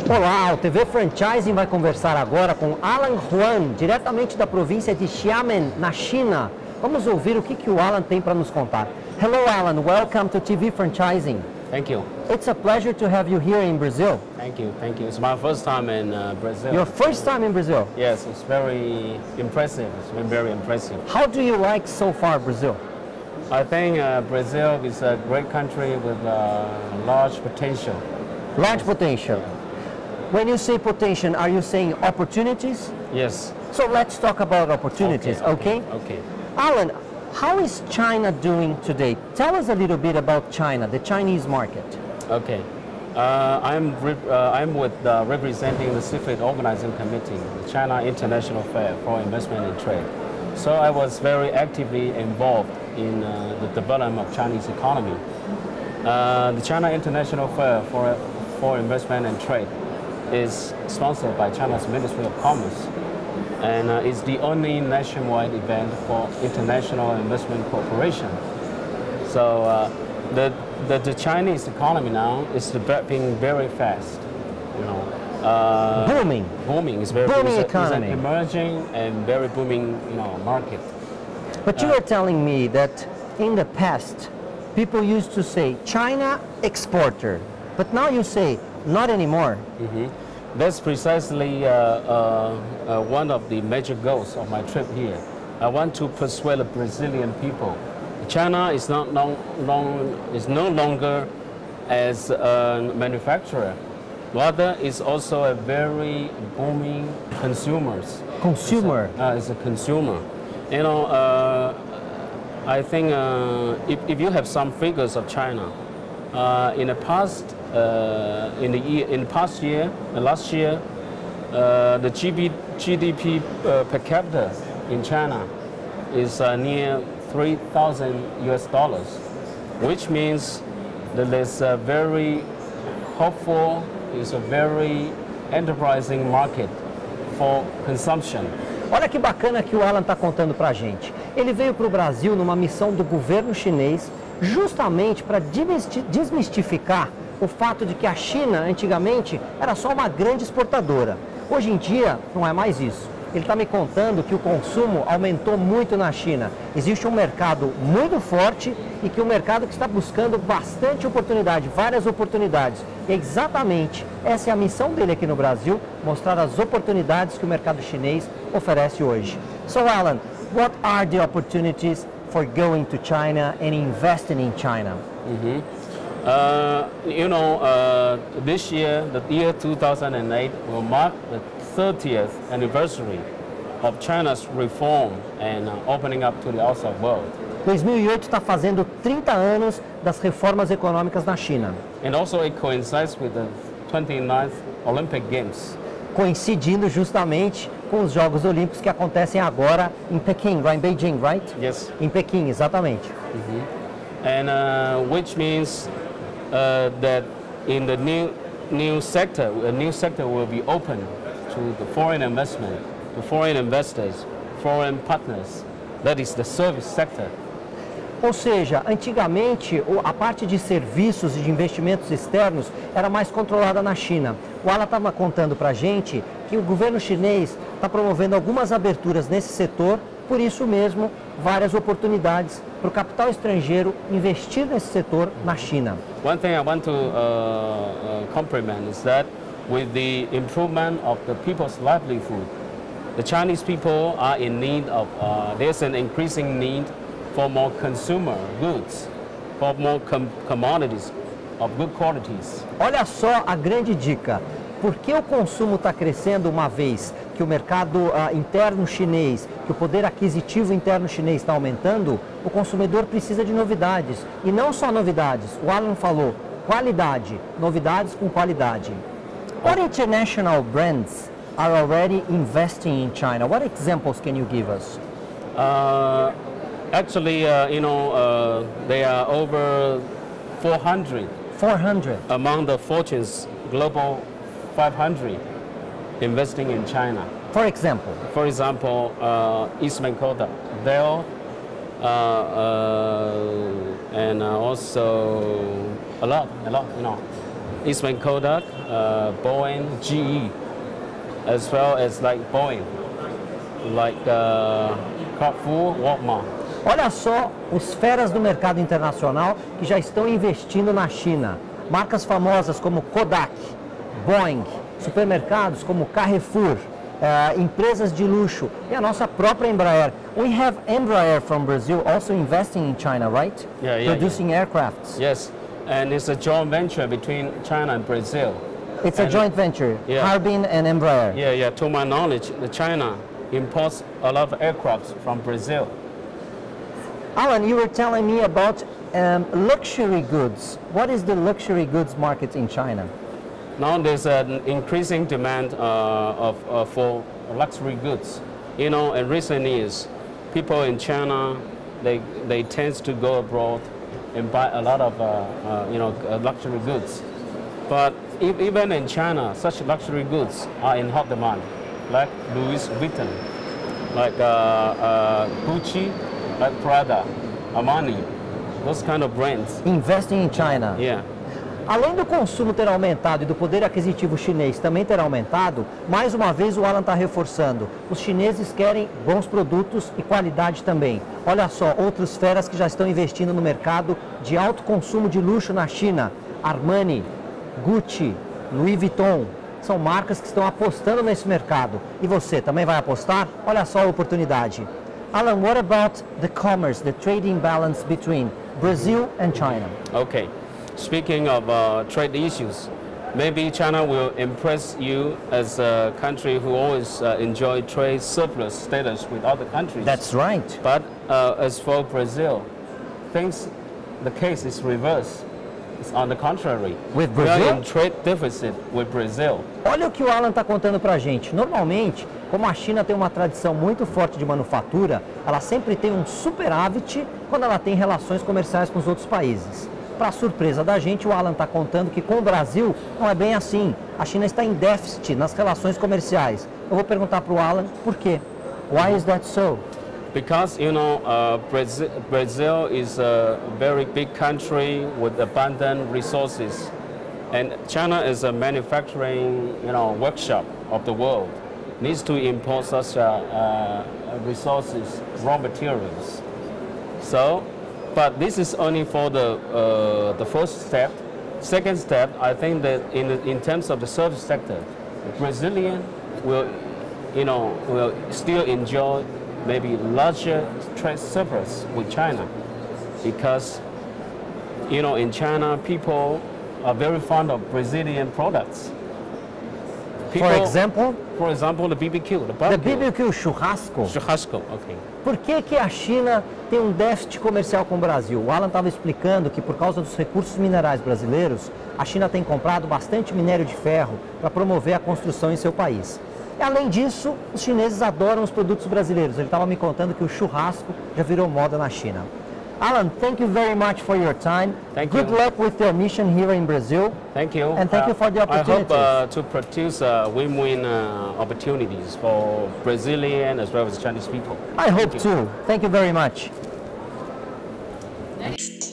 Olá, o TV Franchising vai conversar agora com Allan Huang, diretamente da província de Xiamen, na China. Vamos ouvir o que o Allan tem para nos contar. Hello Allan, welcome to TV Franchising. Thank you. It's a pleasure to have you here in Brazil. Thank you. Thank you. It's my first time in Brazil. Your first time in Brazil? Yes, it's very impressive. It's been very impressive. How do you like so far Brazil? I think Brazil is a great country with large potential. Large potential. When you say potential, are you saying opportunities? Yes. So let's talk about opportunities, okay? Okay. Allan, how is China doing today? Tell us a little bit about China, the Chinese market. Okay. I'm representing the CIFID Organizing Committee, the China International Fair for Investment and Trade. So I was very actively involved in the development of Chinese economy. The China International Fair for Investment and Trade is sponsored by China's Ministry of Commerce, and is the only nationwide event for international investment cooperation. So the Chinese economy now is developing very fast. Booming is very booming it's economy. It's an emerging and very booming market. But you were telling me that in the past people used to say China exporter, but now you say not anymore. Mm-hmm. That's precisely one of the major goals of my trip here. I want to persuade the Brazilian people. China is no longer as a manufacturer, rather is also a very booming consumer. It's a consumer. I think if you have some figures of China, in the past. Last year, the GDP per capita in China is near $3,000, which means that there's a very hopeful, is a very enterprising market for consumption. Olha que bacana que o Allan está contando para a gente. Ele veio para o Brasil numa missão do governo chinês justamente para desmistificar o fato de que a China, antigamente, era só uma grande exportadora. Hoje em dia, não é mais isso. Ele está me contando que o consumo aumentou muito na China. Existe um mercado muito forte e que o mercado que está buscando bastante oportunidade, várias oportunidades. E exatamente essa é a missão dele aqui no Brasil, mostrar as oportunidades que o mercado chinês oferece hoje. So, Allan, what are the opportunities for going to China and investing in China? Mm-hmm. This year, the year 2008, will mark the 30th anniversary of China's reform and opening up to the outside world. 2008 está fazendo 30 anos das reformas econômicas na China. And also it coincides with the 29th Olympic Games. Coincidindo justamente com os Jogos Olímpicos que acontecem agora em Pequim, right? Em Beijing, right? Yes. Em Pequim, exatamente. Mm-hmm. And which means that in the new sector, a new sector will be open to the foreign investment, to foreign investors, foreign partners. That is the service sector. Ou seja, antigamente a parte de serviços e de investimentos externos era mais controlada na China. O Allan estava contando para a gente que o governo chinês está promovendo algumas aberturas nesse setor, por isso mesmo várias oportunidades para o capital estrangeiro investir nesse setor na China. One thing I want to compliment is that with the improvement of the people's livelihood, the Chinese people are in need of, there's an increasing need for more consumer goods, for more commodities of good qualities. Olha só a grande dica. Por que o consumo está crescendo uma vez que o mercado interno chinês, que o poder aquisitivo interno chinês está aumentando? O consumidor precisa de novidades. E não só novidades, o Allan falou, qualidade, novidades com qualidade. What international brands are already investing in China? What examples can you give us? Actually, there are over 400. 400? Among the Fortune's global 500 investing in China. For example? For example, Eastman Kodak, Dell, and also a lot, Eastman Kodak, Boeing, GE, as well as like Boeing, like Carrefour, Walmart. Olha só os feras do mercado internacional que já estão investindo na China. Marcas famosas como Kodak, Boeing, supermercados como Carrefour, empresas de luxo e a nossa própria Embraer. We have Embraer from Brazil also investing in China, right? Yeah, Producing aircrafts. Yes, and it's a joint venture between China and Brazil. It's a joint venture, Harbin and Embraer. Yeah. To my knowledge, China imports a lot of aircrafts from Brazil. Allan, you were telling me about luxury goods. What is the luxury goods market in China? Now there's an increasing demand for luxury goods. You know, in recent years, people in China, they tend to go abroad and buy a lot of luxury goods. But even in China, such luxury goods are in hot demand, like Louis Vuitton, like Gucci, like Prada, Armani, those kind of brands. Investing in China. Yeah. Além do consumo ter aumentado e do poder aquisitivo chinês também ter aumentado, mais uma vez o Allan está reforçando. Os chineses querem bons produtos e qualidade também. Olha só, outros feras que já estão investindo no mercado de alto consumo de luxo na China. Armani, Gucci, Louis Vuitton, são marcas que estão apostando nesse mercado. E você também vai apostar? Olha só a oportunidade. Allan, what about the commerce, the trading balance between Brazil and China? Okay. Speaking of trade issues, maybe China will impress you as a country who always enjoy trade surplus status with other countries. That's right. But as for Brazil, the case is reversed. It's on the contrary. With Brazil? We are in trade deficit with Brazil. Olha o que o Allan está contando para a gente. Normalmente, como a China tem uma tradição muito forte de manufatura, ela sempre tem um superávit quando ela tem relações comerciais com os outros países. Para surpresa da gente, o Allan está contando que com o Brasil não é bem assim. A China está em déficit nas relações comerciais. Eu vou perguntar para o Allan por quê. Why is that so? Because, you know, Brazil is a very big country with abundant resources. And China is a manufacturing, workshop of the world. Needs to import such resources, raw materials. But this is only for the first step. Second step, I think that in terms of the service sector, the Brazilian will still enjoy maybe larger trade surplus with China, because in China people are very fond of Brazilian products. For example, the BBQ, the BBQ, churrasco. Churrasco, okay. Por que a China tem um déficit comercial com o Brasil? O Allan estava explicando que por causa dos recursos minerais brasileiros, a China tem comprado bastante minério de ferro para promover a construção em seu país. E, além disso, os chineses adoram os produtos brasileiros. Ele estava me contando que o churrasco já virou moda na China. Allan, thank you very much for your time. Good luck with your mission here in Brazil. Thank you. And thank you for the opportunity. I hope to produce win-win opportunities for Brazilian as well as Chinese people. I hope too. Thank you very much. Next.